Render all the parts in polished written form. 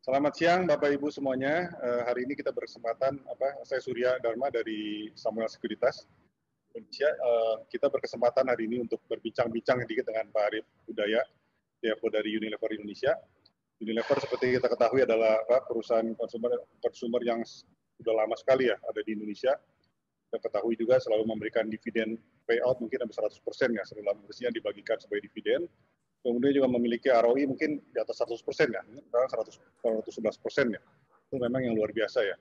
Selamat siang Bapak Ibu semuanya. Hari ini kita berkesempatan, saya Surya Dharma dari Samuel Sekuritas Indonesia. Kita berkesempatan hari ini untuk berbincang-bincang sedikit dengan Pak Arief Hudaya, CFO dari Unilever Indonesia. Unilever seperti kita ketahui adalah perusahaan konsumer yang sudah lama sekali ya ada di Indonesia. Kita ketahui juga selalu memberikan dividen payout mungkin sampai 100% ya, setelah bersihnya dibagikan sebagai dividen. Kemudian juga memiliki ROI mungkin di atas 100% ya, sekarang 111% ya. Itu memang yang luar biasa ya.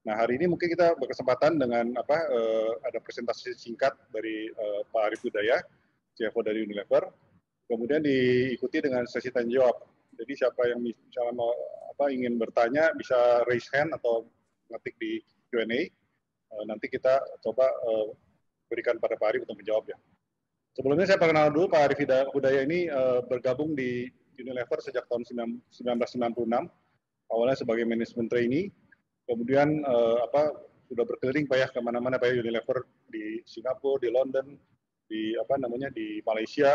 Nah, hari ini mungkin kita berkesempatan dengan ada presentasi singkat dari Pak Arief Hudaya, CFO dari Unilever. Kemudian diikuti dengan sesi tanya jawab. Jadi siapa yang misalnya mau ingin bertanya bisa raise hand atau ngetik di Q&A. Nanti kita coba berikan pada Pak Arief untuk menjawab ya. Sebelumnya saya perkenal dulu Pak Arief Hudaya ini bergabung di Unilever sejak tahun 1996. Awalnya sebagai manajemen trainee, kemudian sudah berkeliling Pak ya kemana-mana Pak Unilever di Singapura, di London, di di Malaysia.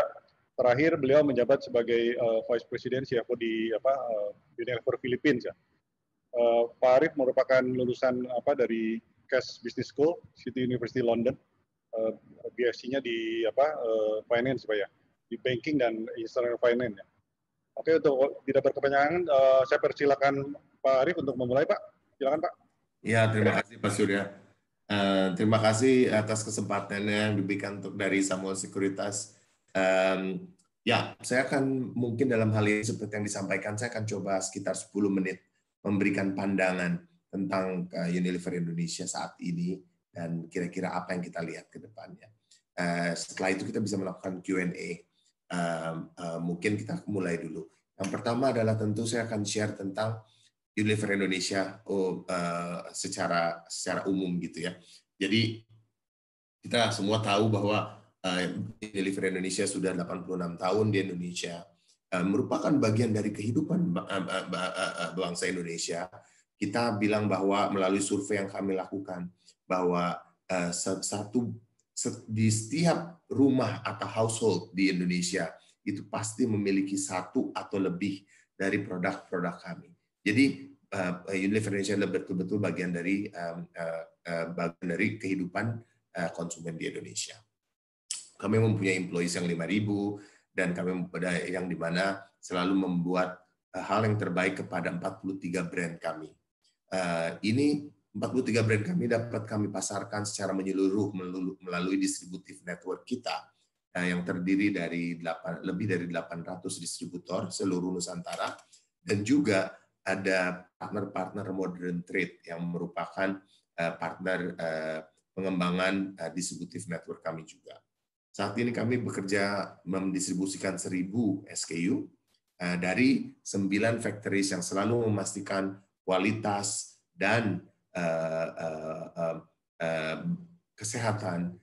Terakhir beliau menjabat sebagai Vice President CFO di Unilever Philippines ya. Pak Arief merupakan lulusan dari Cass Business School, City University London. BSc-nya di finance Pak ya, di banking dan international finance ya. Oke, untuk tidak berkepanjangan, saya persilakan Pak Arief untuk memulai Pak. Silakan Pak. Ya, terima kasih Pak Surya. Terima kasih atas kesempatannya yang diberikan untuk dari Samuel Sekuritas. Ya, saya akan mungkin dalam hal ini seperti yang disampaikan, saya akan coba sekitar 10 menit memberikan pandangan tentang Unilever Indonesia saat ini dan kira-kira apa yang kita lihat ke depannya. Setelah itu kita bisa melakukan Q&A. Mungkin kita mulai dulu. Yang pertama adalah tentu saya akan share tentang Unilever Indonesia secara umum gitu ya. Jadi kita semua tahu bahwa Unilever Indonesia sudah 86 tahun di Indonesia, merupakan bagian dari kehidupan bangsa Indonesia. Kita bilang bahwa melalui survei yang kami lakukan bahwa di setiap rumah atau household di Indonesia itu pasti memiliki satu atau lebih dari produk-produk kami. Jadi Unilever Indonesia adalah betul-betul bagian dari kehidupan konsumen di Indonesia. Kami mempunyai employees yang 5.000 dan kami yang dimana selalu membuat hal yang terbaik kepada 43 brand kami. Ini 43 brand kami dapat kami pasarkan secara menyeluruh melalui distributif network kita yang terdiri dari lebih dari 800 distributor seluruh Nusantara, dan juga ada partner-partner modern trade yang merupakan partner pengembangan distributif network kami juga. Saat ini kami bekerja mendistribusikan 1.000 SKU dari 9 factories yang selalu memastikan kualitas dan kesehatan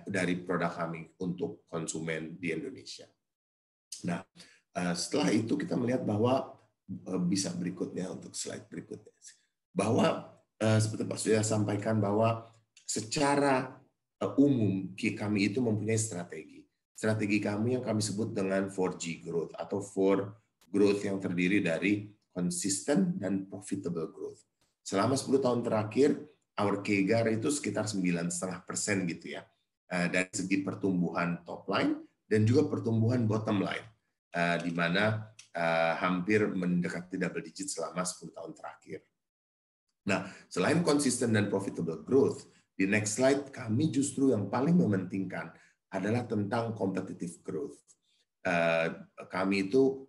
dari produk kami untuk konsumen di Indonesia. Nah, setelah itu kita melihat bahwa bisa berikutnya untuk slide berikutnya, bahwa seperti Pak Surya sampaikan bahwa secara umum kami itu mempunyai strategi. Strategi kami yang kami sebut dengan 4G growth atau 4 growth yang terdiri dari consistent dan profitable growth. Selama 10 tahun terakhir, our CAGR itu sekitar 9,5% gitu ya, dari segi pertumbuhan top line dan juga pertumbuhan bottom line, di mana hampir mendekati double digit selama 10 tahun terakhir. Nah, selain konsisten dan profitable growth, di next slide kami justru yang paling mementingkan adalah tentang competitive growth. Kami itu,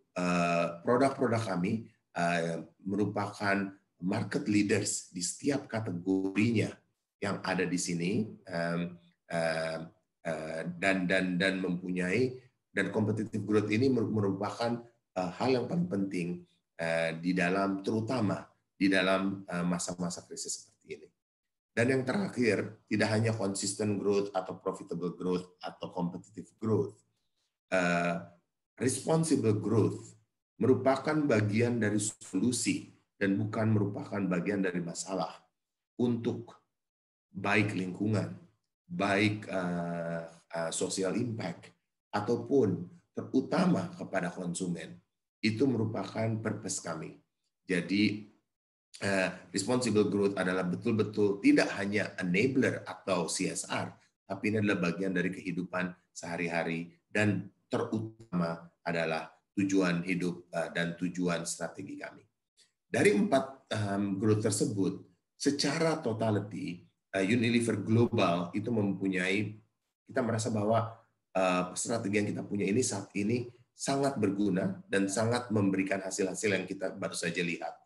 produk-produk kami merupakan market leaders di setiap kategorinya yang ada di sini, dan mempunyai, dan competitive growth ini merupakan hal yang paling penting di dalam, terutama di dalam masa-masa krisis seperti ini. Dan yang terakhir, tidak hanya consistent growth atau profitable growth atau competitive growth, responsible growth merupakan bagian dari solusi dan bukan merupakan bagian dari masalah untuk baik lingkungan, baik social impact, ataupun terutama kepada konsumen. Itu merupakan purpose kami. Jadi responsible growth adalah betul-betul tidak hanya enabler atau CSR, tapi ini adalah bagian dari kehidupan sehari-hari dan terutama adalah tujuan hidup dan tujuan strategi kami. Dari 4 growth tersebut, secara totality, Unilever Global itu mempunyai, kita merasa bahwa strategi yang kita punya ini saat ini sangat berguna dan sangat memberikan hasil-hasil yang kita baru saja lihat.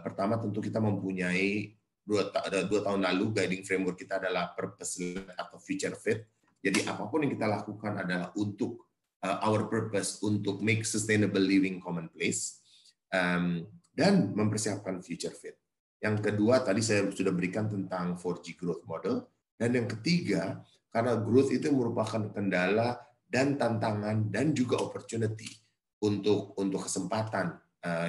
Pertama tentu kita mempunyai 2 tahun lalu guiding framework kita adalah purpose-led atau future fit. Jadi apapun yang kita lakukan adalah untuk our purpose, untuk make sustainable living commonplace dan mempersiapkan future fit. Yang kedua tadi saya sudah berikan tentang 4G growth model, dan yang ketiga karena growth itu merupakan kendala dan tantangan dan juga opportunity untuk kesempatan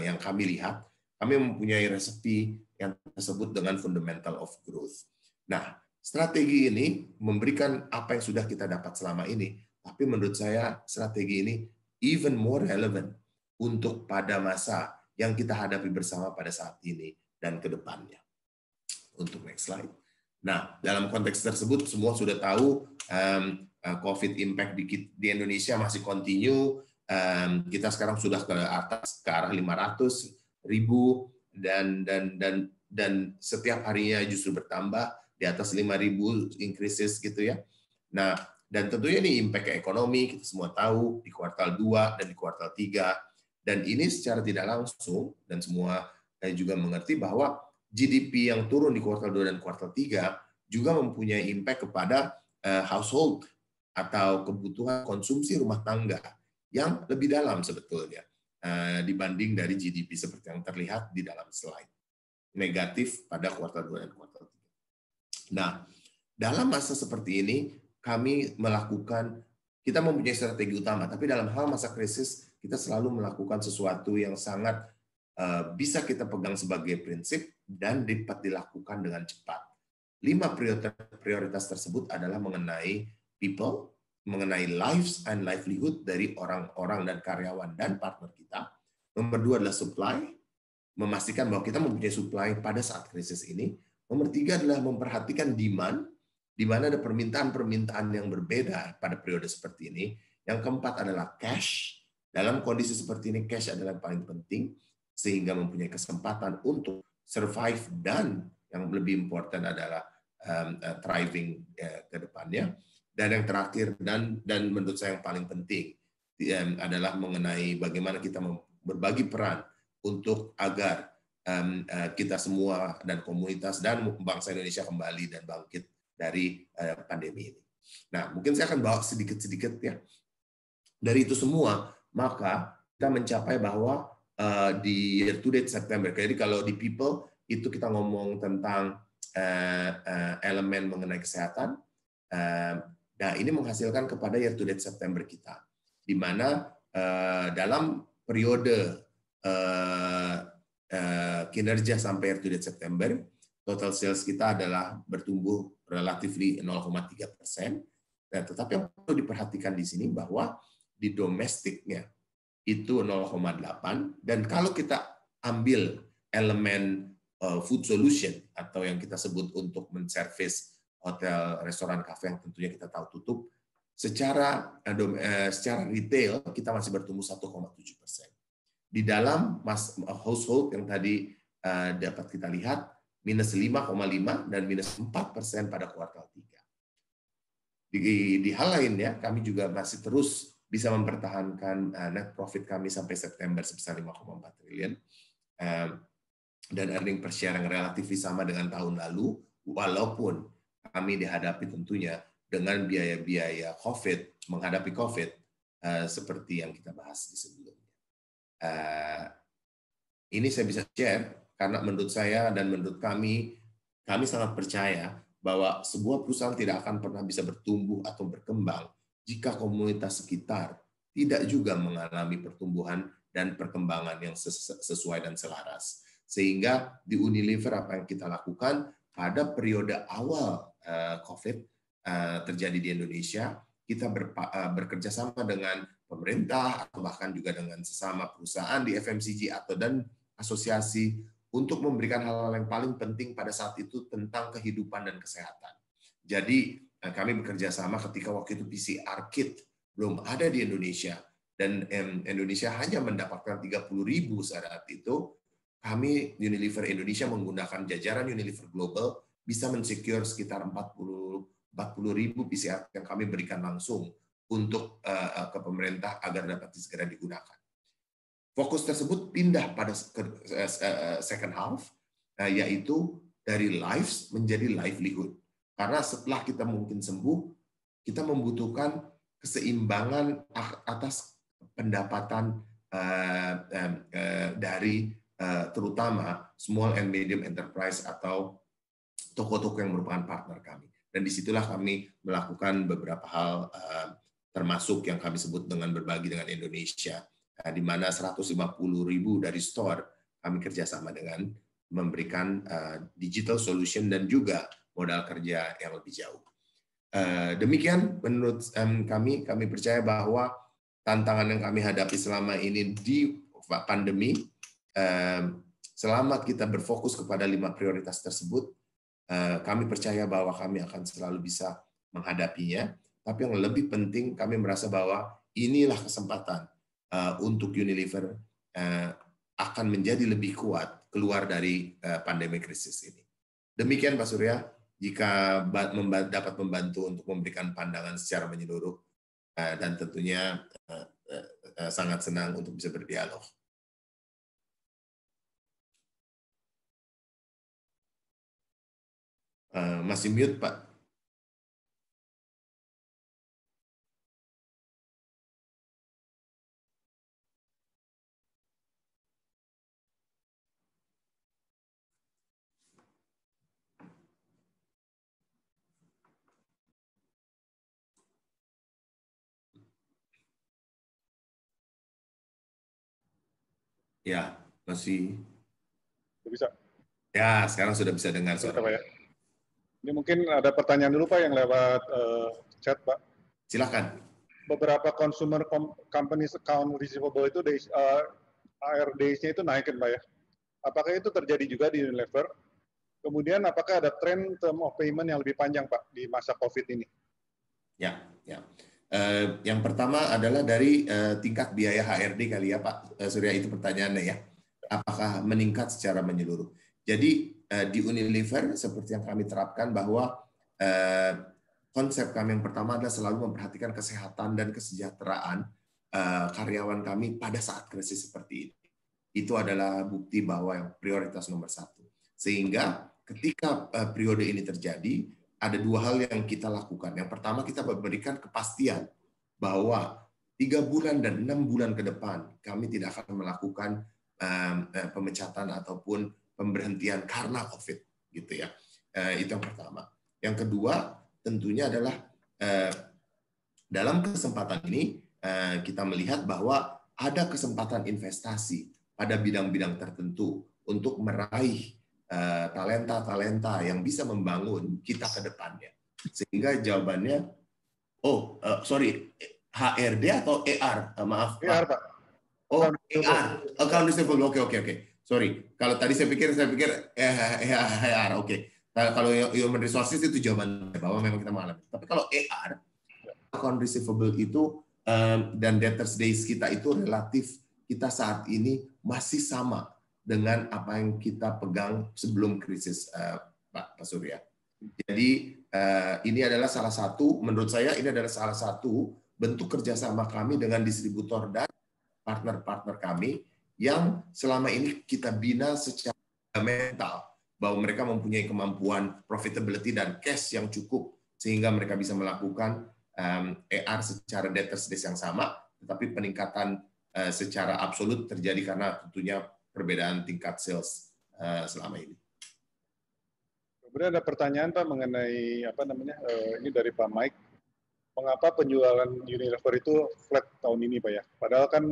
yang kami lihat. Kami mempunyai resepi yang disebut dengan fundamental of growth. Nah, strategi ini memberikan apa yang sudah kita dapat selama ini, tapi menurut saya strategi ini even more relevant untuk pada masa yang kita hadapi bersama pada saat ini dan ke depannya. Untuk next slide. Nah, dalam konteks tersebut semua sudah tahu COVID impact di Indonesia masih continue. Kita sekarang sudah ke atas, ke arah 500.000 dan setiap harinya justru bertambah di atas 5.000 increases gitu ya. Nah, dan tentunya ini impact ke ekonomi, kita semua tahu di kuartal 2 dan di kuartal 3. Dan ini secara tidak langsung, dan semua juga mengerti bahwa GDP yang turun di kuartal 2 dan kuartal 3 juga mempunyai impact kepada household atau kebutuhan konsumsi rumah tangga yang lebih dalam sebetulnya dibanding dari GDP seperti yang terlihat di dalam slide. Negatif pada kuartal 2 dan kuartal 3. Nah, dalam masa seperti ini, kami kita mempunyai strategi utama, tapi dalam hal masa krisis, kita selalu melakukan sesuatu yang sangat bisa kita pegang sebagai prinsip dan dapat dilakukan dengan cepat. 5 prioritas tersebut adalah mengenai people, mengenai lives and livelihood dari orang-orang dan karyawan dan partner kita. Nomor 2 adalah supply, memastikan bahwa kita mempunyai supply pada saat krisis ini. Nomor 3 adalah memperhatikan demand, di mana ada permintaan-permintaan yang berbeda pada periode seperti ini. Yang keempat adalah cash. Dalam kondisi seperti ini, cash adalah yang paling penting, sehingga mempunyai kesempatan untuk survive dan yang lebih important adalah thriving ke depannya. Dan yang terakhir dan menurut saya yang paling penting adalah mengenai bagaimana kita berbagi peran untuk agar kita semua dan komunitas dan bangsa Indonesia kembali dan bangkit dari pandemi ini. Nah, mungkin saya akan bawa sedikit-sedikit ya. Dari itu semua, maka kita mencapai bahwa di year to date September, jadi kalau di people itu kita ngomong tentang elemen mengenai kesehatan. Nah, ini menghasilkan kepada year to date September kita, di mana dalam periode kinerja sampai year to date September, total sales kita adalah bertumbuh relatively 0,3%. Nah, tetapi yang perlu diperhatikan di sini bahwa di domestiknya itu 0,8, dan kalau kita ambil elemen food solution atau yang kita sebut untuk menservis hotel, restoran, kafe yang tentunya kita tahu tutup, secara retail kita masih bertumbuh 1,7%. Di dalam household yang tadi dapat kita lihat minus 5,5 dan minus 4% pada kuartal 3. Di hal lainnya, kami juga masih terus bisa mempertahankan net profit kami sampai September sebesar 5,4 triliun. Dan earning per share yang relatif sama dengan tahun lalu, walaupun kami dihadapi tentunya dengan biaya-biaya COVID, menghadapi COVID, seperti yang kita bahas di sebelumnya. Ini saya bisa share, karena menurut saya dan menurut kami sangat percaya bahwa sebuah perusahaan tidak akan pernah bisa bertumbuh atau berkembang jika komunitas sekitar tidak juga mengalami pertumbuhan dan perkembangan yang sesuai dan selaras. Sehingga di Unilever apa yang kita lakukan pada periode awal COVID terjadi di Indonesia, kita bekerja sama dengan pemerintah atau bahkan juga dengan sesama perusahaan di FMCG asosiasi untuk memberikan hal-hal yang paling penting pada saat itu tentang kehidupan dan kesehatan. Jadi kami bekerja sama ketika waktu itu PCR kit belum ada di Indonesia dan Indonesia hanya mendapatkan 30.000 saat itu. Kami Unilever Indonesia menggunakan jajaran Unilever Global bisa mensecure sekitar 40.000 PCR yang kami berikan langsung untuk ke pemerintah agar dapat segera digunakan. Fokus tersebut pindah pada second half, yaitu dari lives menjadi livelihood. Karena setelah kita mungkin sembuh, kita membutuhkan keseimbangan atas pendapatan dari terutama small and medium enterprise atau toko-toko yang merupakan partner kami. Dan disitulah kami melakukan beberapa hal, termasuk yang kami sebut dengan berbagi dengan Indonesia, di mana 150.000 dari store kami kerjasama dengan memberikan digital solution dan juga modal kerja yang lebih jauh. Demikian menurut kami percaya bahwa tantangan yang kami hadapi selama ini di pandemi, selama kita berfokus kepada 5 prioritas tersebut, kami percaya bahwa kami akan selalu bisa menghadapinya. Tapi yang lebih penting, kami merasa bahwa inilah kesempatan untuk Unilever akan menjadi lebih kuat keluar dari pandemi krisis ini. Demikian Pak Surya, jika dapat membantu untuk memberikan pandangan secara menyeluruh, dan tentunya sangat senang untuk bisa berdialog. Masih mute, Pak. Ya, masih. Bisa. Ya, sekarang sudah bisa dengar suara. Pak ya. Ini mungkin ada pertanyaan dulu Pak yang lewat chat Pak. Silakan. Beberapa consumer companies account receivable itu ARD-nya itu naik kan Pak ya. Apakah itu terjadi juga di Unilever? Kemudian apakah ada tren term of payment yang lebih panjang Pak di masa COVID ini? Ya. Yang pertama adalah dari tingkat biaya HRD kali ya Pak Surya, itu pertanyaannya ya. Apakah meningkat secara menyeluruh? Jadi di Unilever seperti yang kami terapkan bahwa konsep kami yang pertama adalah selalu memperhatikan kesehatan dan kesejahteraan karyawan kami pada saat krisis seperti ini. Itu adalah bukti bahwa yang prioritas nomor 1. Sehingga ketika periode ini terjadi, ada 2 hal yang kita lakukan. Yang pertama, kita memberikan kepastian bahwa 3 bulan dan 6 bulan ke depan kami tidak akan melakukan pemecatan ataupun pemberhentian karena COVID, gitu ya. Itu yang pertama. Yang kedua, tentunya adalah dalam kesempatan ini kita melihat bahwa ada kesempatan investasi pada bidang-bidang tertentu untuk meraih talenta-talenta yang bisa membangun kita ke depannya. Sehingga jawabannya, HRD atau ER? Maaf, ER, Pak. Oh, ER, account receivable. Oke. Sorry, kalau tadi saya pikir ER, oke. Kalau human resources itu jawabannya bahwa memang kita mengalami. Tapi kalau ER, account receivable itu dan debtors days kita itu relatif kita saat ini masih sama dengan apa yang kita pegang sebelum krisis, Pak Surya. Jadi ini adalah salah satu, menurut saya ini adalah salah satu bentuk kerjasama kami dengan distributor dan partner-partner kami yang selama ini kita bina secara fundamental bahwa mereka mempunyai kemampuan profitability dan cash yang cukup sehingga mereka bisa melakukan ER secara debtors days yang sama, tetapi peningkatan secara absolut terjadi karena tentunya perbedaan tingkat sales selama ini. Kemudian ada pertanyaan Pak mengenai ini dari Pak Mike. Mengapa penjualan Unilever itu flat tahun ini Pak ya? Padahal kan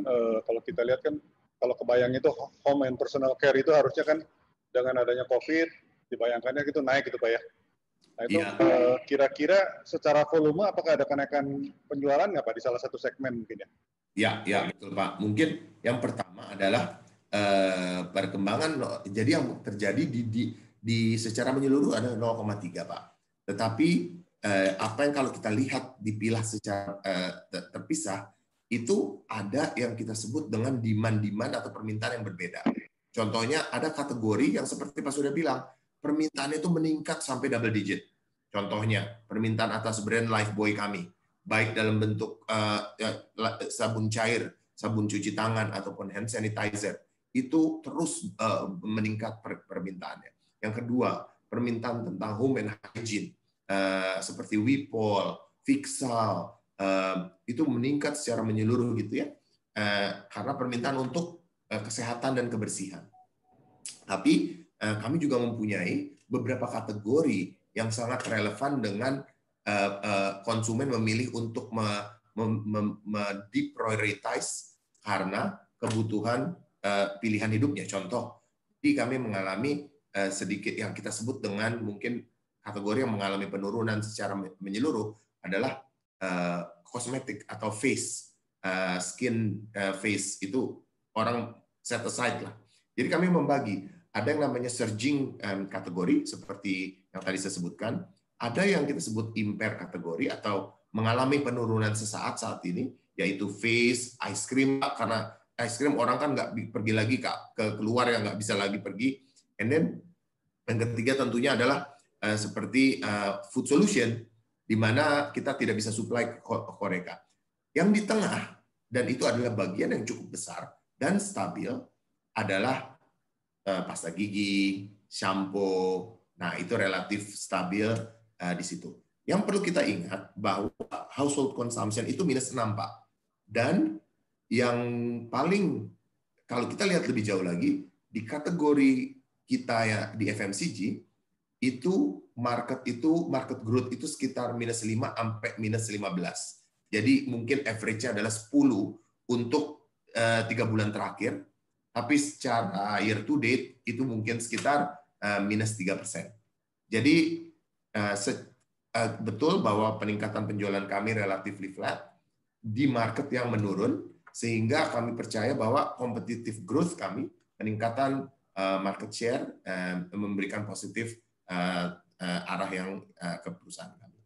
kalau kita lihat kan kalau kebayang itu home and personal care itu harusnya kan dengan adanya COVID dibayangkannya gitu naik gitu Pak ya. Nah itu kira-kira secara volume apakah ada kenaikan penjualan nggak Pak di salah satu segmen mungkin ya? Ya betul Pak. Mungkin yang pertama adalah perkembangan, jadi yang terjadi di secara menyeluruh ada 0,3 Pak. Tetapi apa yang kalau kita lihat dipilah secara terpisah, itu ada yang kita sebut dengan demand atau permintaan yang berbeda. Contohnya ada kategori yang seperti Pak sudah bilang, permintaannya itu meningkat sampai double digit. Contohnya permintaan atas brand Lifebuoy kami, baik dalam bentuk sabun cair, sabun cuci tangan ataupun hand sanitizer, itu terus meningkat permintaannya. Yang kedua, permintaan tentang home and hygiene seperti Wipol, Fixal, itu meningkat secara menyeluruh gitu ya, karena permintaan untuk kesehatan dan kebersihan. Tapi kami juga mempunyai beberapa kategori yang sangat relevan dengan konsumen memilih untuk deprioritize karena kebutuhan pilihan hidupnya. Contoh, jadi kami mengalami sedikit yang kita sebut dengan mungkin kategori yang mengalami penurunan secara menyeluruh adalah kosmetik atau face, skin face, itu orang set aside lah. Jadi kami membagi, ada yang namanya surging kategori seperti yang tadi saya sebutkan, ada yang kita sebut impair kategori atau mengalami penurunan sesaat saat ini, yaitu face, ice cream, karena ice cream orang kan nggak pergi lagi ke keluar, yang nggak bisa lagi pergi. And then yang ketiga tentunya adalah seperti food solution, di mana kita tidak bisa supply ke Horeca. Yang di tengah, dan itu adalah bagian yang cukup besar dan stabil, adalah pasta gigi, shampoo. Nah, itu relatif stabil di situ. Yang perlu kita ingat bahwa household consumption itu -6, Pak. Dan yang paling, kalau kita lihat lebih jauh lagi, di kategori kita ya di FMCG, itu market growth itu sekitar -5 sampai -15. Jadi mungkin average-nya adalah 10 untuk 3 bulan terakhir. Tapi secara year to date itu mungkin sekitar -3%. Jadi betul bahwa peningkatan penjualan kami relatif flat di market yang menurun, sehingga kami percaya bahwa competitive growth kami, peningkatan market share, memberikan positif arah yang ke perusahaan kami.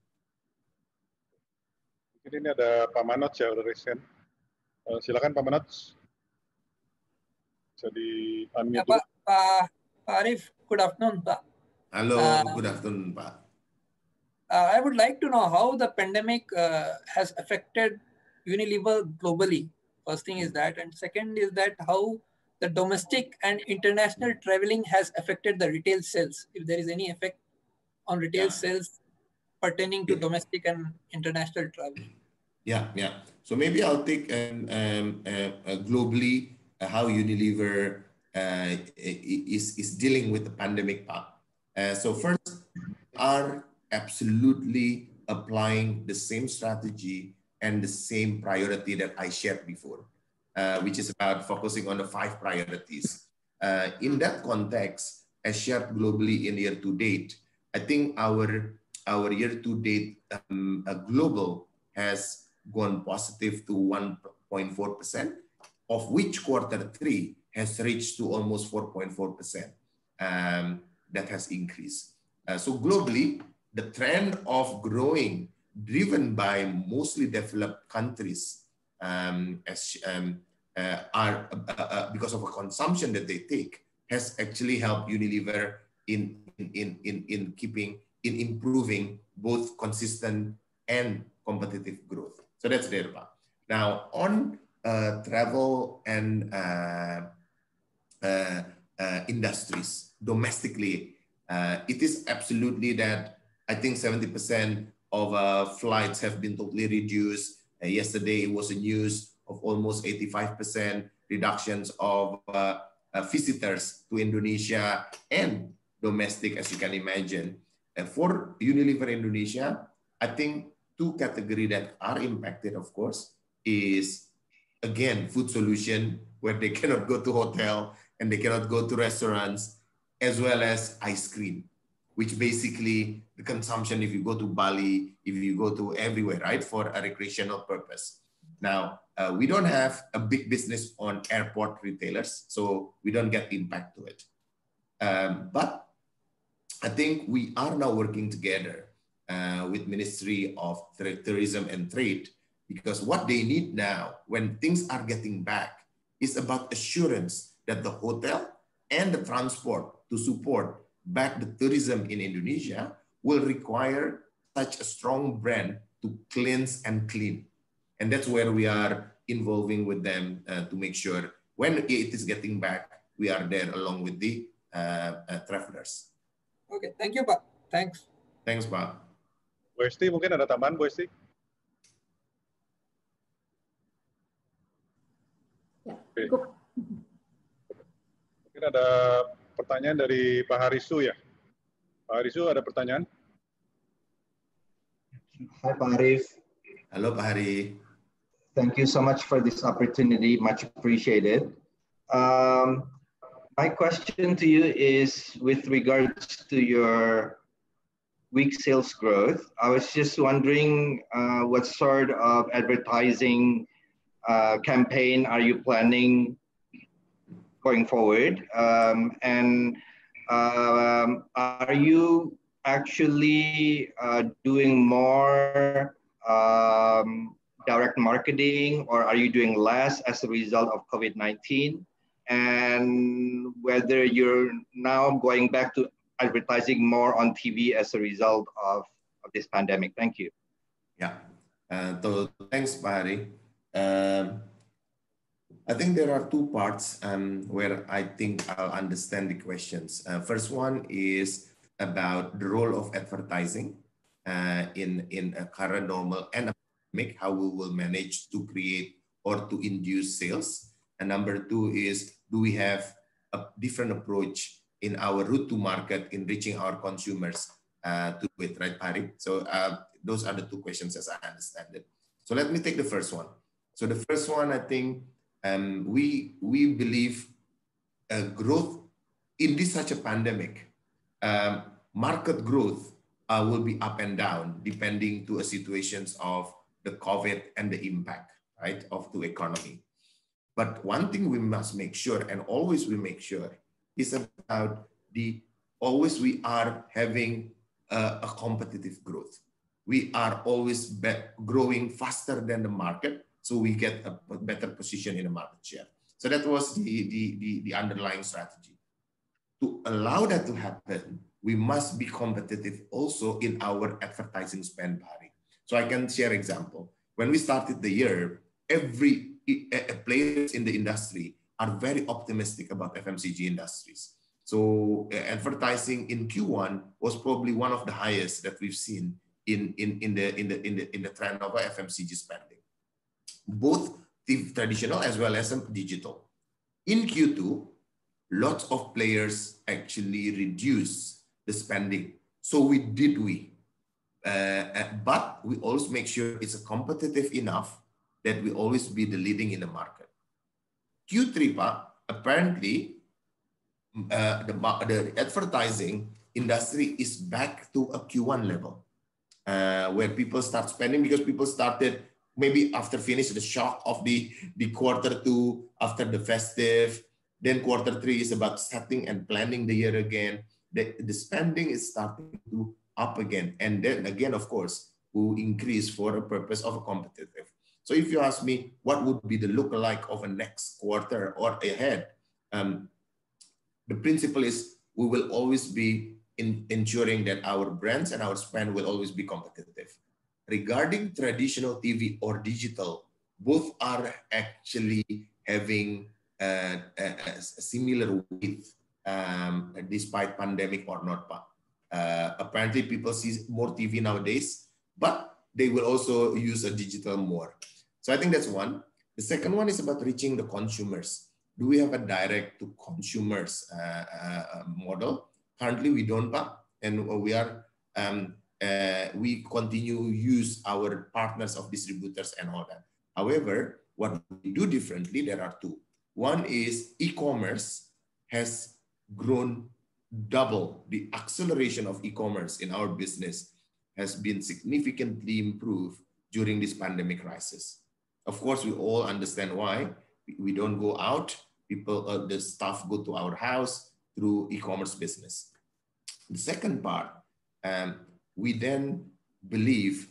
Mungkin ini ada Pak Manoj ya, udah resen. Silakan Pak Manoj. Jadi ya, Pak Arif, good afternoon, Pak. Halo, good afternoon, Pak. I would like to know how the pandemic has affected Unilever globally. First thing is that, and second is that how the domestic and international traveling has affected the retail sales. If there is any effect on retail sales pertaining to domestic and international travel. Yeah. So maybe I'll take globally how Unilever is dealing with the pandemic part. So first, we are absolutely applying the same strategy and the same priority that I shared before, which is about focusing on the 5 priorities. In that context, as shared globally in year to date, I think our year to date global has gone positive to 1.4%, of which Q3 has reached to almost 4.4%. That has increased. So globally, the trend of growing, driven by mostly developed countries, because of a consumption that they take, has actually helped Unilever in improving both consistent and competitive growth. So that's there, Pak. Now on travel and industries domestically, it is absolutely that I think 70% of flights have been totally reduced. Yesterday it was a news of almost 85% reductions of visitors to Indonesia and domestic, as you can imagine. For Unilever Indonesia, I think 2 categories that are impacted, of course, is again food solution, where they cannot go to hotel and they cannot go to restaurants, as well as ice cream, which basically the consumption, if you go to Bali, if you go to everywhere, right, for a recreational purpose. Now, we don't have a big business on airport retailers, so we don't get impact to it. But I think we are now working together with Ministry of Tourism and Trade, because what they need now when things are getting back is about assurance that the hotel and the transport to support back the tourism in Indonesia will require such a strong brand to cleanse and clean. And that's where we are involving with them to make sure when it is getting back, we are there along with the travelers. Okay, thank you, Pak. Thanks. Thanks, Pak. Bu Esti, mungkin ada tambahan, Bu Esti? Ya, cukup. Mungkin ada pertanyaan dari Pak Harisu ya. Pak Harisu ada pertanyaan? Hi, Pak Arif. Halo, Pak Hari. Thank you so much for this opportunity. Much appreciated. My question to you is with regards to your weak sales growth. I was just wondering what sort of advertising campaign are you planning going forward? And are you actually doing more direct marketing, or are you doing less as a result of COVID-19? And whether you're now going back to advertising more on TV as a result of this pandemic. Thank you. Yeah, so thanks, Pak Hari. I think there are two parts where I think I'll understand the questions. First one is about the role of advertising in a current normal and how we will manage to create or to induce sales. And number two is, do we have a different approach in our route to market in reaching our consumers to do it, right, Pari? So those are the two questions as I understand it. So let me take the first one. So the first one, I think we believe growth in this such a pandemic, market growth will be up and down depending to a situations of the COVID and the impact, right, of the economy. But one thing we must make sure, and always we make sure, is about always we are having a competitive growth. We are always growing faster than the market, so we get a better position in the market share. So that was the underlying strategy. To allow that to happen, we must be competitive also in our advertising spend, Barry. So I can share example. When we started the year, every players in the industry are very optimistic about FMCG industries. So advertising in Q1 was probably one of the highest that we've seen in the trend of FMCG spending, both the traditional as well as digital. In Q2, lots of players actually reduce the spending. So but we always make sure it's competitive enough that we always be the leading in the market. Q3, apparently, the advertising industry is back to a Q1 level, where people start spending because people started maybe after finish the shock of the quarter two, after the festive, then quarter three is about setting and planning the year again. The spending is starting to up again. And then again, of course, will increase for a purpose of a competitive. So if you ask me, what would be the lookalike of a next quarter or ahead? The principle is we will always be ensuring that our brands and our spend will always be competitive. Regarding traditional TV or digital, both are actually having a similar weight despite pandemic or not. Apparently people see more TV nowadays, but they will also use a digital more. So I think that's one. The second one is about reaching the consumers. Do we have a direct to consumers model? Currently we don't, and we continue use our partners of distributors and all that. However, what we do differently, there are two. One is e-commerce has grown double. The acceleration of e-commerce in our business has been significantly improved during this pandemic crisis. Of course, we all understand why. We don't go out. People, the staff go to our house through e-commerce business. The second part, we then believe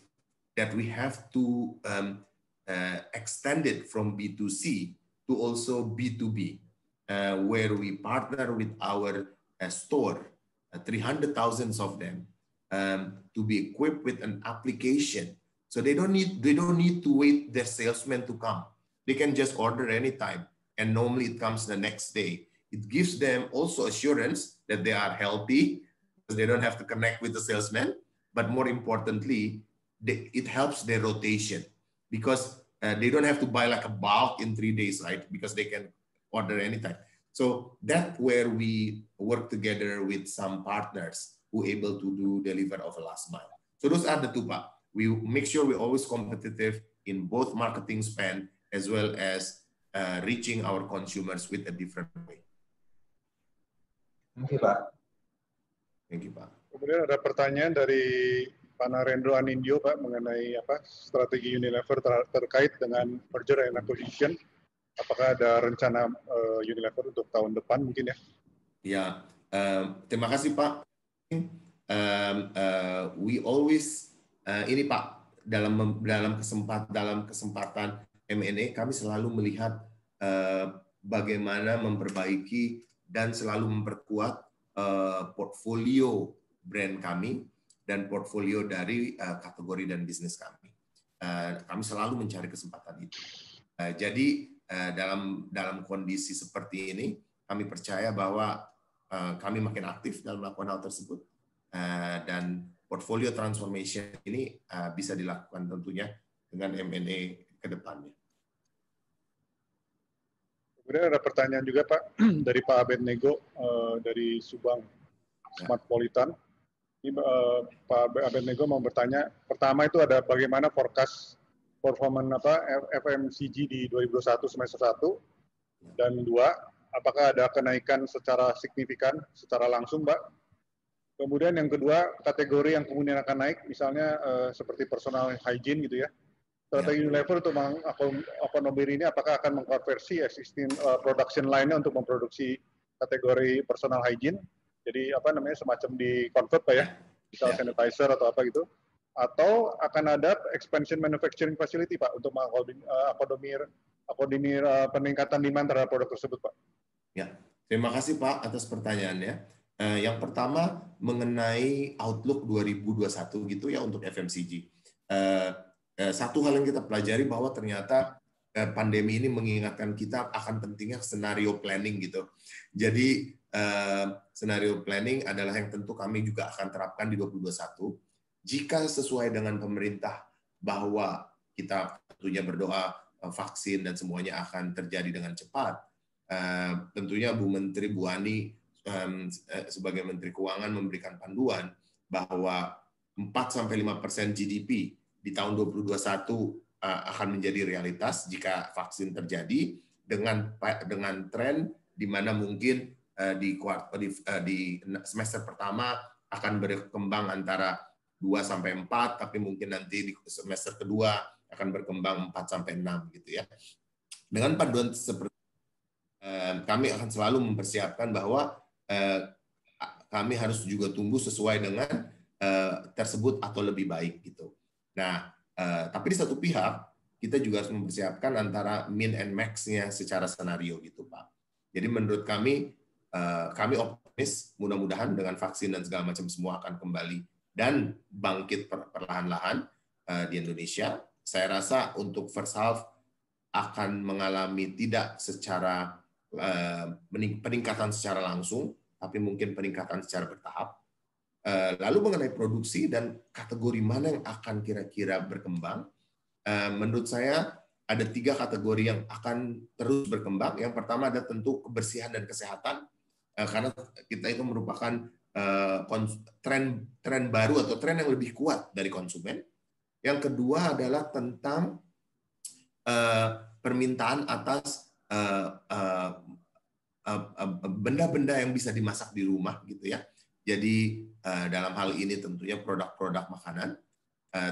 that we have to extend it from B2C to also B2B, where we partner with our store, 300,000 of them, to be equipped with an application. So they don't need to wait their salesman to come. They can just order anytime, and normally it comes the next day. It gives them also assurance that they are healthy, because they don't have to connect with the salesman. But more importantly, it helps their rotation, because they don't have to buy like a bulk in 3 days, right? Because they can order anytime. So that's where we work together with some partners who are able to deliver over last mile. So those are the two parts. We make sure we're always competitive in both marketing spend as well as reaching our consumers with a different way. Thank you, Pak. Thank you, Pak. Kemudian ada pertanyaan dari Pak Narendra Anindyo, Pak, mengenai strategi Unilever terkait dengan merger and acquisition. Apakah ada rencana Unilever untuk tahun depan mungkin ya? Ya, terima kasih Pak. We always ini Pak, dalam kesempatan M&A kami selalu melihat bagaimana memperbaiki dan selalu memperkuat portfolio brand kami dan portfolio dari kategori dan bisnis kami. Kami selalu mencari kesempatan itu. Jadi dalam kondisi seperti ini, kami percaya bahwa kami makin aktif dalam melakukan hal tersebut, dan portfolio transformation ini bisa dilakukan tentunya dengan M&A ke depannya. Kemudian ada pertanyaan juga Pak dari Pak Abednego dari Subang Smartpolitan. Ini Pak Abednego mau bertanya, pertama itu ada bagaimana forecast performan FMCG di 2021 semester 1, dan 2, apakah ada kenaikan secara signifikan, secara langsung, Mbak? Kemudian yang kedua, kategori yang kemudian akan naik, misalnya seperti personal hygiene gitu ya. Strategi Unilever untuk mengakomodir ini, apakah akan mengkonversi existing production line-nya untuk memproduksi kategori personal hygiene? Jadi semacam di convert Pak ya, misal sanitizer atau apa gitu. Atau akan ada expansion manufacturing facility Pak untuk mengakomodir peningkatan demand terhadap produk tersebut Pak. Ya, terima kasih Pak atas pertanyaannya. Yang pertama mengenai outlook 2021 gitu ya untuk FMCG. Satu hal yang kita pelajari bahwa ternyata pandemi ini mengingatkan kita akan pentingnya scenario planning gitu. Jadi scenario planning adalah yang tentu kami juga akan terapkan di 2021. Jika sesuai dengan pemerintah bahwa kita tentunya berdoa vaksin dan semuanya akan terjadi dengan cepat, tentunya Bu Menteri Bu Ani sebagai Menteri Keuangan memberikan panduan bahwa 4-5% GDP di tahun 2021 akan menjadi realitas jika vaksin terjadi dengan tren di mana mungkin di semester pertama akan berkembang antara 2-4, tapi mungkin nanti di semester kedua akan berkembang 4-6 gitu ya. Dengan panduan seperti kami akan selalu mempersiapkan bahwa kami harus juga tumbuh sesuai dengan tersebut atau lebih baik gitu. Nah, tapi di satu pihak kita juga harus mempersiapkan antara min and max-nya secara skenario gitu Pak. Jadi menurut kami optimis mudah-mudahan dengan vaksin dan segala macam semua akan kembali dan bangkit perlahan-lahan di Indonesia. Saya rasa untuk first half akan mengalami tidak secara peningkatan secara langsung, tapi mungkin peningkatan secara bertahap. Lalu mengenai produksi dan kategori mana yang akan kira-kira berkembang, menurut saya ada 3 kategori yang akan terus berkembang. Yang pertama ada tentu kebersihan dan kesehatan, karena kita itu merupakan tren baru atau tren yang lebih kuat dari konsumen. Yang kedua adalah tentang permintaan atas benda-benda yang bisa dimasak di rumah gitu ya. Jadi dalam hal ini tentunya produk-produk makanan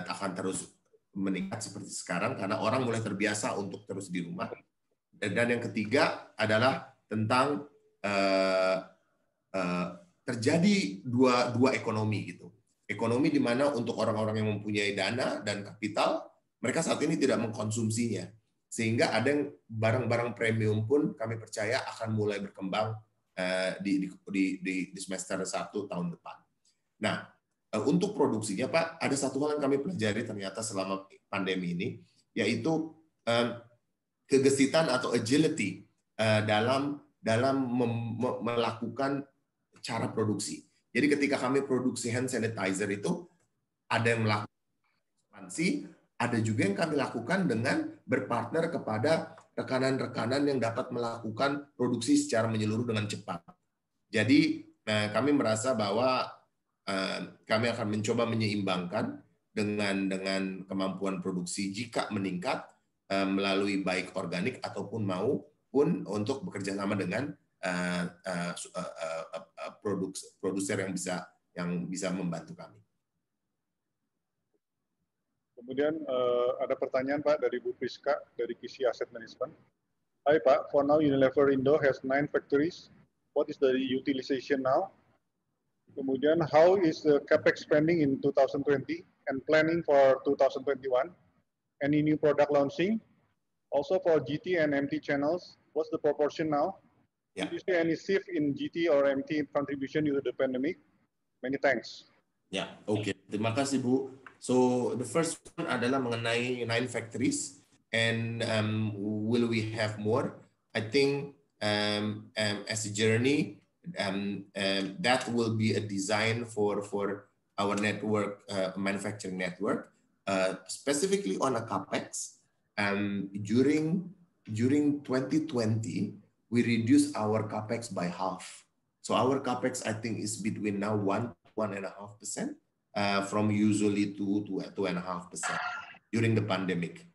akan terus meningkat seperti sekarang karena orang mulai terbiasa untuk terus di rumah. Dan yang ketiga adalah tentang terjadi dua ekonomi gitu. Ekonomi di mana untuk orang-orang yang mempunyai dana dan kapital, mereka saat ini tidak mengkonsumsinya. Sehingga ada yang barang-barang premium pun kami percaya akan mulai berkembang di semester 1 tahun depan. Nah, untuk produksinya Pak, ada satu hal yang kami pelajari ternyata selama pandemi ini, yaitu kegesitan atau agility dalam melakukan cara produksi. Jadi ketika kami produksi hand sanitizer itu, ada yang melakukan ekspansi, ada juga yang kami lakukan dengan berpartner kepada rekanan-rekanan yang dapat melakukan produksi secara menyeluruh dengan cepat. Jadi kami merasa bahwa kami akan mencoba menyeimbangkan dengan kemampuan produksi jika meningkat melalui baik organik ataupun maupun untuk bekerja sama dengan produser yang bisa membantu kami. Kemudian ada pertanyaan Pak dari Bu Priska dari Kisi Asset Management. Hi Pak, for now Unilever Indo has 9 factories. What is the utilization now? Kemudian how is the capex spending in 2020 and planning for 2021? Any new product launching? Also for GT and MT channels, what's the proportion now? Yeah. Do you see any shift in GT or MT contribution due to the pandemic? Many thanks. Ya, oke. Terima kasih Bu. So the first one adalah mengenai 9 factories and will we have more? I think as a journey that will be a design for our network, manufacturing network, specifically on a capex. During 2020, we reduced our capex by half. So our capex, I think, is between now 1.5% from usually 2.5% during the pandemic.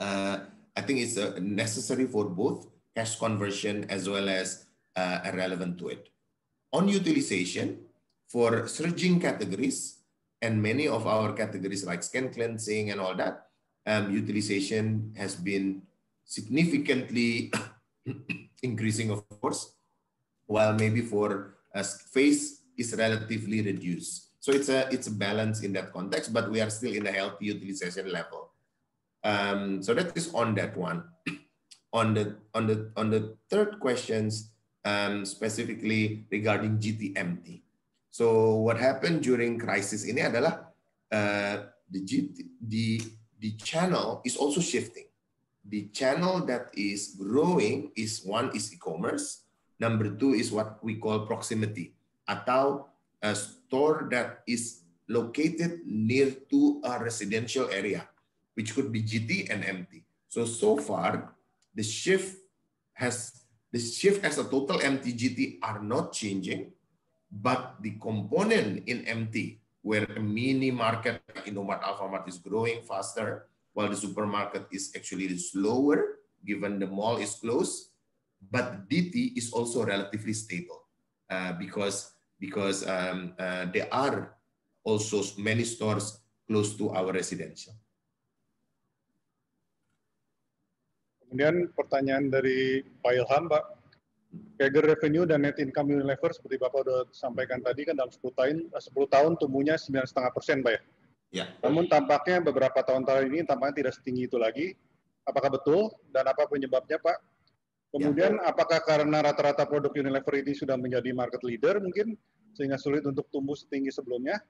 I think it's necessary for both cash conversion as well as relevant to it. On utilization, for surging categories and many of our categories like skin cleansing and all that, utilization has been significantly increasing, of course, while maybe for face is relatively reduced. So it's a balance in that context, but we are still in a healthy utilization level. So that is on that one. On the third questions, specifically regarding GTMT. So what happened during crisis ini adalah the channel is also shifting. The channel that is growing is one is e-commerce, number 2 is what we call proximity, atau a store that is located near to a residential area, which could be GT and MT. So far, the shift as a total MT GT are not changing, but the component in MT, where a mini market like Indomart, Alfamart is growing faster, while the supermarket is actually slower, given the mall is closed, but DT is also relatively stable because there are also many stores close to our residential. Kemudian pertanyaan dari Pak Ilham, Pak. CAGR revenue dan net income Unilever seperti Bapak sudah sampaikan tadi kan dalam 10 tahun tumbuhnya 9,5%, Pak ya. Ya. Namun tampaknya beberapa tahun ini tampaknya tidak setinggi itu lagi. Apakah betul dan apa penyebabnya, Pak? Kemudian apakah karena rata-rata produk Unilever ini sudah menjadi market leader mungkin sehingga sulit untuk tumbuh setinggi sebelumnya?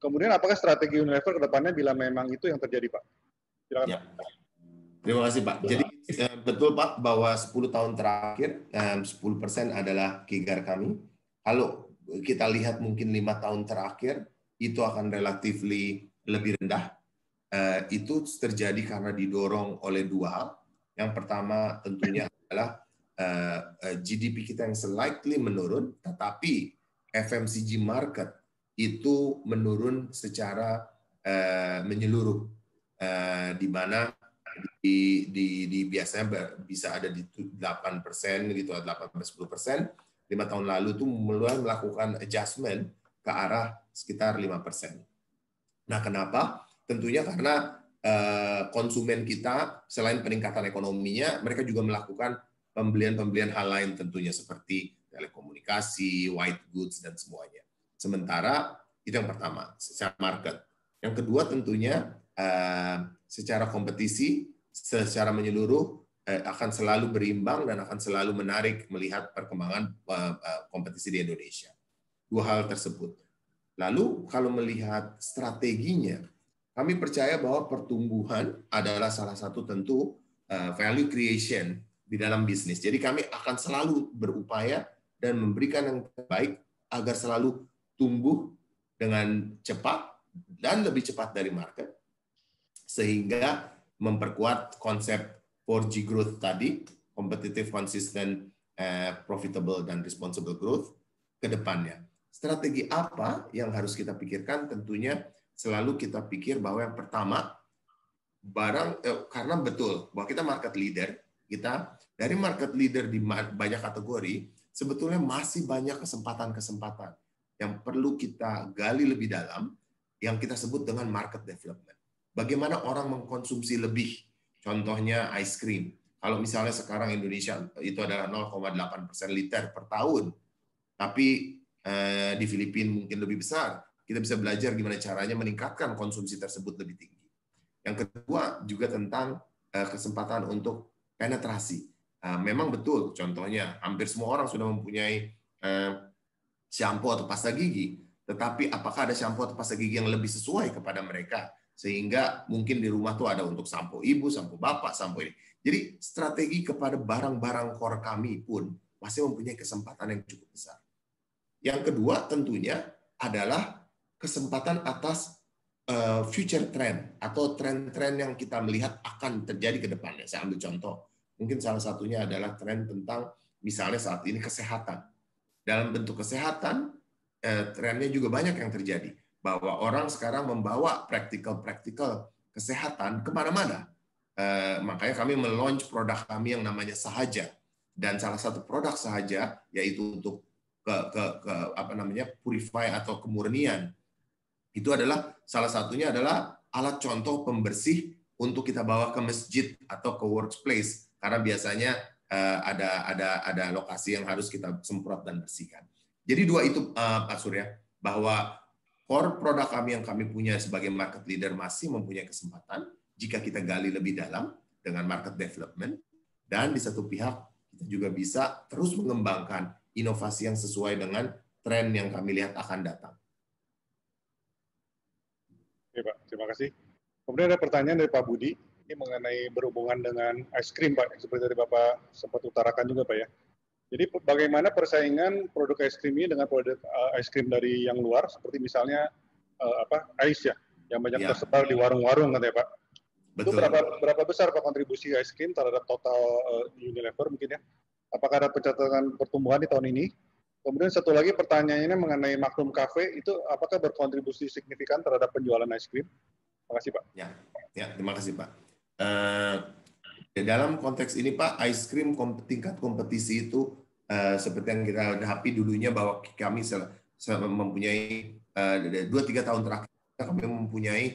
Kemudian apakah strategi Unilever ke depannya bila memang itu yang terjadi, Pak? Silakan. Ya. Terima kasih, Pak. Jadi betul, Pak, bahwa 10 tahun terakhir 10% adalah CAGR kami. Kalau kita lihat mungkin 5 tahun terakhir itu akan relatively lebih rendah. Itu terjadi karena didorong oleh 2 hal. Yang pertama tentunya adalah GDP kita yang slightly menurun, tetapi FMCG market itu menurun secara menyeluruh, di mana di biasanya bisa ada di 8% gitu, 8-10%. 5 tahun lalu itu mulai melakukan adjustment ke arah sekitar 5%. Nah, kenapa? Tentunya karena konsumen kita selain peningkatan ekonominya, mereka juga melakukan pembelian hal lain tentunya seperti telekomunikasi, white goods dan semuanya. Sementara itu yang pertama secara market. Yang kedua tentunya secara kompetisi secara menyeluruh akan selalu berimbang dan akan selalu menarik melihat perkembangan kompetisi di Indonesia. Dua hal tersebut. Lalu kalau melihat strateginya, kami percaya bahwa pertumbuhan adalah salah satu tentu value creation di dalam bisnis. Jadi kami akan selalu berupaya dan memberikan yang terbaik agar selalu tumbuh dengan cepat dan lebih cepat dari market, sehingga memperkuat konsep 4G growth tadi, competitive, consistent, profitable, dan responsible growth ke depannya. Strategi apa yang harus kita pikirkan? Tentunya selalu kita pikir bahwa yang pertama, karena betul bahwa kita market leader, kita dari market leader di banyak kategori, sebetulnya masih banyak kesempatan-kesempatan yang perlu kita gali lebih dalam, yang kita sebut dengan market development. Bagaimana orang mengkonsumsi lebih? Contohnya ice cream. Kalau misalnya sekarang Indonesia itu adalah 0,8% liter per tahun, tapi di Filipina mungkin lebih besar. Kita bisa belajar gimana caranya meningkatkan konsumsi tersebut lebih tinggi. Yang kedua juga tentang kesempatan untuk penetrasi. Memang betul, contohnya hampir semua orang sudah mempunyai shampoo atau pasta gigi, tetapi apakah ada shampoo atau pasta gigi yang lebih sesuai kepada mereka? Sehingga mungkin di rumah tuh ada untuk sampo ibu, sampo bapak, sampo ini. Jadi strategi kepada barang-barang core kami pun masih mempunyai kesempatan yang cukup besar. Yang kedua tentunya adalah kesempatan atas future trend atau tren-tren yang kita melihat akan terjadi ke depannya. Saya ambil contoh. Mungkin salah satunya adalah tren tentang misalnya saat ini kesehatan. Dalam bentuk kesehatan, trennya juga banyak yang terjadi. Bahwa orang sekarang membawa praktikal kesehatan kemana-mana. Makanya kami meluncur produk kami yang namanya Sahaja. Dan salah satu produk Sahaja yaitu untuk purify atau kemurnian. Itu adalah salah satunya adalah alat contoh pembersih untuk kita bawa ke masjid atau ke workplace, karena biasanya ada lokasi yang harus kita semprot dan bersihkan. Jadi dua itu Pak Surya, bahwa core produk kami yang kami punya sebagai market leader masih mempunyai kesempatan jika kita gali lebih dalam dengan market development, dan di satu pihak kita juga bisa terus mengembangkan inovasi yang sesuai dengan tren yang kami lihat akan datang. Oke Pak, terima kasih. Kemudian ada pertanyaan dari Pak Budi, ini mengenai berhubungan dengan ice cream Pak, seperti tadi Bapak sempat utarakan juga Pak ya. Jadi bagaimana persaingan produk es krim ini dengan produk es krim dari yang luar, seperti misalnya Ice ya, yang banyak tersebar di warung-warung katanya Pak. Betul. Itu berapa besar Pak kontribusi es krim terhadap total Unilever mungkin ya? Apakah ada pencatatan pertumbuhan di tahun ini? Kemudian satu lagi pertanyaannya mengenai Magnum Cafe, itu apakah berkontribusi signifikan terhadap penjualan es krim? Terima kasih Pak. Ya, terima kasih Pak. Dalam konteks ini Pak, ice cream tingkat kompetisi itu seperti yang kita hadapi dulunya, bahwa kami mempunyai 2-3 tahun terakhir kami mempunyai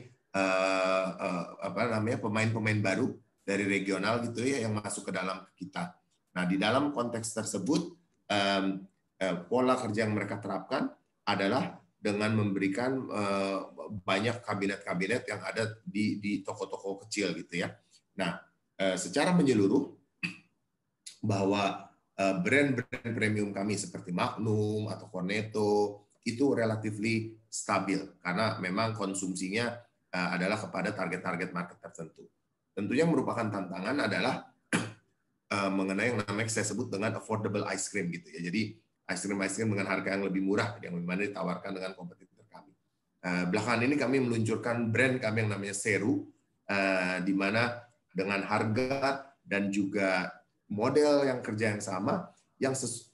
pemain-pemain baru dari regional gitu ya yang masuk ke dalam kita. Nah, di dalam konteks tersebut pola kerja yang mereka terapkan adalah dengan memberikan banyak kabinet-kabinet yang ada di toko-toko kecil gitu ya. Nah, secara menyeluruh bahwa brand-brand premium kami seperti Magnum atau Cornetto itu relatively stabil karena memang konsumsinya adalah kepada target-target market tertentu. Tentunya merupakan tantangan adalah mengenai yang namanya saya sebut dengan affordable ice cream gitu ya. Jadi ice cream dengan harga yang lebih murah yang dimana ditawarkan dengan kompetitor kami. Belakangan ini kami meluncurkan brand kami yang namanya Seru, di mana dengan harga dan juga model yang kerja yang sama,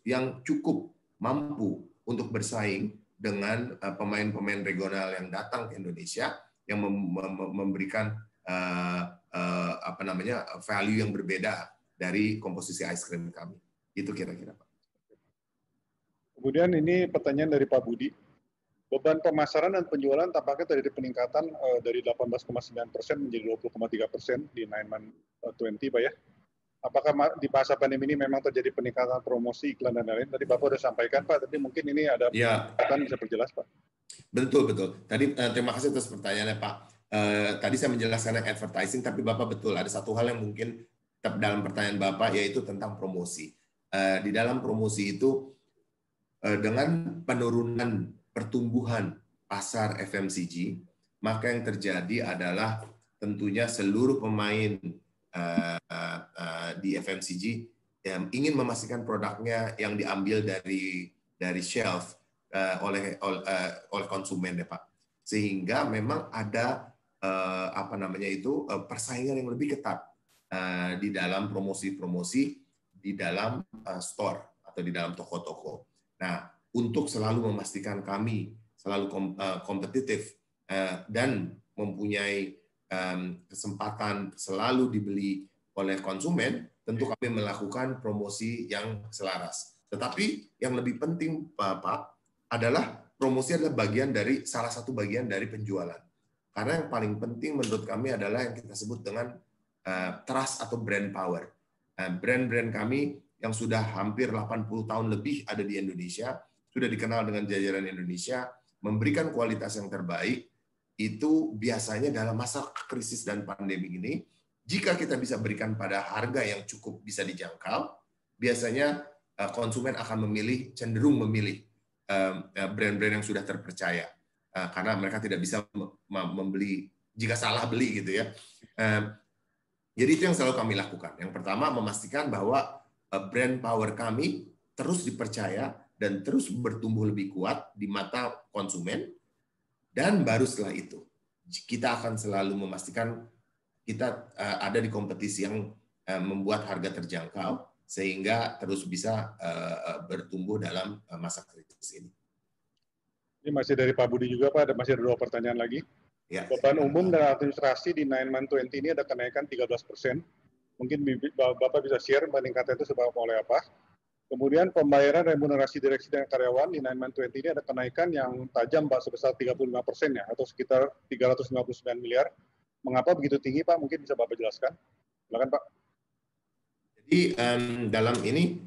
yang cukup mampu untuk bersaing dengan pemain-pemain regional yang datang ke Indonesia yang memberikan value yang berbeda dari komposisi ice cream kami. Itu kira-kira Pak. Kemudian ini pertanyaan dari Pak Budi. Beban pemasaran dan penjualan tampaknya terjadi peningkatan dari 18,9% menjadi 20,3% di 9-month 20, Pak ya. Apakah di masa pandemi ini memang terjadi peningkatan promosi, iklan, dan lain-lain? Tadi Bapak sudah sampaikan, Pak, tapi mungkin ini ada peningkatan, bisa perjelas, Pak? Betul. Tadi terima kasih atas pertanyaannya, Pak. Tadi saya menjelaskan advertising, tapi Bapak betul, ada satu hal yang mungkin dalam pertanyaan Bapak, yaitu tentang promosi. Di dalam promosi itu, dengan penurunan pertumbuhan pasar FMCG, maka yang terjadi adalah tentunya seluruh pemain di FMCG yang ingin memastikan produknya yang diambil dari shelf oleh konsumen, ya Pak. Sehingga memang ada persaingan yang lebih ketat di dalam promosi-promosi di dalam store atau di dalam toko-toko. Nah, untuk selalu memastikan kami selalu kompetitif dan mempunyai kesempatan selalu dibeli oleh konsumen, tentu kami melakukan promosi yang selaras. Tetapi yang lebih penting, Pak, adalah promosi adalah salah satu bagian dari penjualan. Karena yang paling penting menurut kami adalah yang kita sebut dengan trust atau brand power. Brand-brand kami yang sudah hampir 80 tahun lebih ada di Indonesia, sudah dikenal dengan jajaran Indonesia, memberikan kualitas yang terbaik, itu biasanya dalam masa krisis dan pandemi ini, jika kita bisa berikan pada harga yang cukup bisa dijangkau, biasanya konsumen akan cenderung memilih brand-brand yang sudah terpercaya, karena mereka tidak bisa membeli jika salah beli gitu ya. Jadi itu yang selalu kami lakukan. Yang pertama, memastikan bahwa brand power kami terus dipercaya dan terus bertumbuh lebih kuat di mata konsumen, dan baru setelah itu kita akan selalu memastikan kita ada di kompetisi yang membuat harga terjangkau sehingga terus bisa bertumbuh dalam masa kritis ini. Ini masih dari Pak Budi juga, Pak. Masih ada 2 pertanyaan lagi. Ya. Beban umum dan administrasi di 9-month 20 ini ada kenaikan 13%. Mungkin Bapak bisa share peningkatan itu sebab oleh apa? Kemudian pembayaran remunerasi direksi dan karyawan di 9-month 20 ini ada kenaikan yang tajam, Pak, sebesar 35% ya, atau sekitar 359 miliar. Mengapa begitu tinggi, Pak? Mungkin bisa Bapak jelaskan. Silakan, Pak. Jadi dalam ini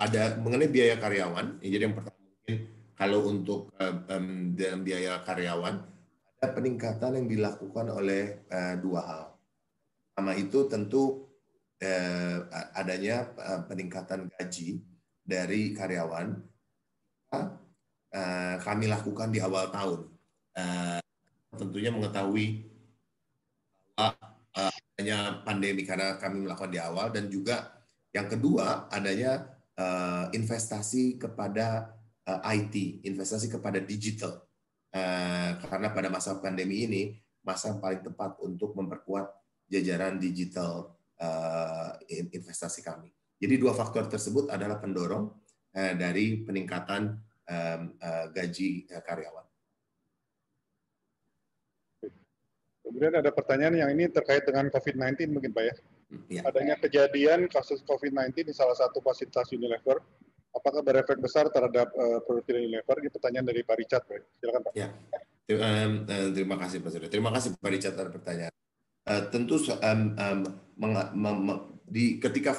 ada mengenai biaya karyawan. Jadi yang pertama mungkin kalau untuk dalam biaya karyawan ada peningkatan yang dilakukan oleh 2 hal. Pertama itu tentu adanya peningkatan gaji dari karyawan. Kami lakukan di awal tahun. Tentunya mengetahui bahwa adanya pandemi karena kami melakukan di awal, dan juga yang kedua adanya investasi kepada IT, investasi kepada digital. Karena pada masa pandemi ini masa paling tepat untuk memperkuat jajaran digital investasi kami. Jadi 2 faktor tersebut adalah pendorong dari peningkatan gaji karyawan. Kemudian ada pertanyaan yang ini terkait dengan COVID-19 mungkin, Pak ya. Ya. Adanya kejadian kasus COVID-19 di salah satu fasilitas Unilever, apakah berefek besar terhadap produk Unilever? Ini pertanyaan dari Pak Richard, Pak. Silakan, Pak. Ya. Terima kasih, Pak Surya. Terima kasih, Pak Richard, atas pertanyaan. Tentu ketika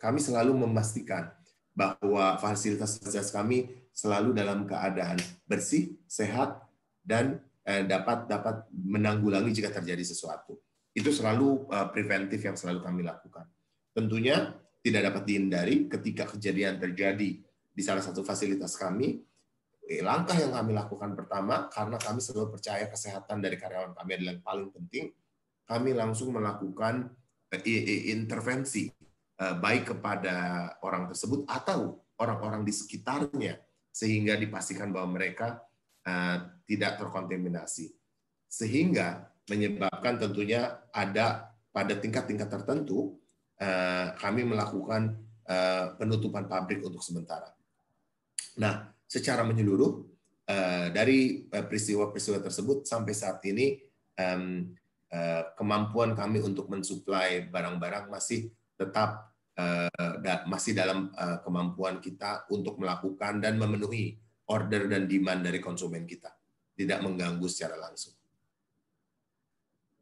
kami selalu memastikan bahwa fasilitas kami selalu dalam keadaan bersih, sehat, dan dapat menanggulangi jika terjadi sesuatu. Itu selalu preventif yang selalu kami lakukan. Tentunya tidak dapat dihindari ketika kejadian terjadi di salah satu fasilitas kami. Langkah yang kami lakukan pertama, karena kami selalu percaya kesehatan dari karyawan kami adalah yang paling penting, kami langsung melakukan intervensi baik kepada orang tersebut atau orang-orang di sekitarnya, sehingga dipastikan bahwa mereka tidak terkontaminasi. Sehingga menyebabkan tentunya ada pada tingkat-tingkat tertentu kami melakukan penutupan pabrik untuk sementara. Nah, secara menyeluruh dari peristiwa-peristiwa tersebut sampai saat ini kemampuan kami untuk mensuplai barang-barang masih tetap masih dalam kemampuan kita untuk melakukan dan memenuhi order dan demand dari konsumen kita, tidak mengganggu secara langsung.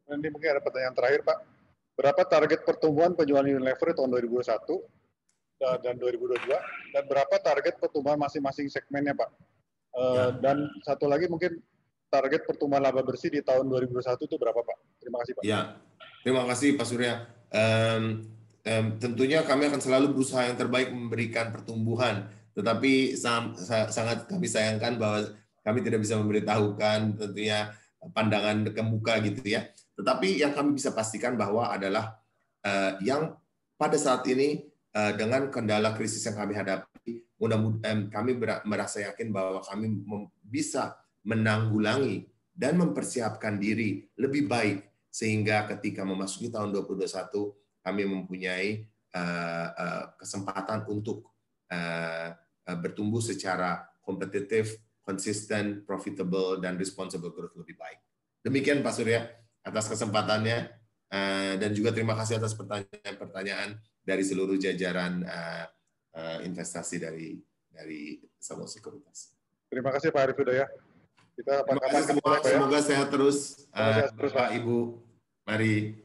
Ini mungkin ada pertanyaan terakhir, Pak. Berapa target pertumbuhan penjualan Unilever tahun 2021 dan 2022, dan berapa target pertumbuhan masing-masing segmennya, Pak? Dan satu lagi mungkin target pertumbuhan laba bersih di tahun 2021 itu berapa, Pak? Terima kasih, Pak. Ya, terima kasih Pak Surya. Tentunya kami akan selalu berusaha yang terbaik memberikan pertumbuhan, tetapi sangat kami sayangkan bahwa kami tidak bisa memberitahukan tentunya pandangan ke muka gitu ya. Tetapi yang kami bisa pastikan bahwa adalah yang pada saat ini dengan kendala krisis yang kami hadapi, mudah-mudahan kami merasa yakin bahwa kami bisa menanggulangi dan mempersiapkan diri lebih baik sehingga ketika memasuki tahun 2021 kami mempunyai kesempatan untuk bertumbuh secara kompetitif, konsisten, profitable, dan responsible growth lebih baik. Demikian Pak Surya atas kesempatannya, dan juga terima kasih atas pertanyaan-pertanyaan dari seluruh jajaran investasi dari Samuel Sekuritas. Terima kasih Pak Arief Hidayah. Kita Terima kasih semua, semoga sehat terus, Bapak, Ibu. Mari.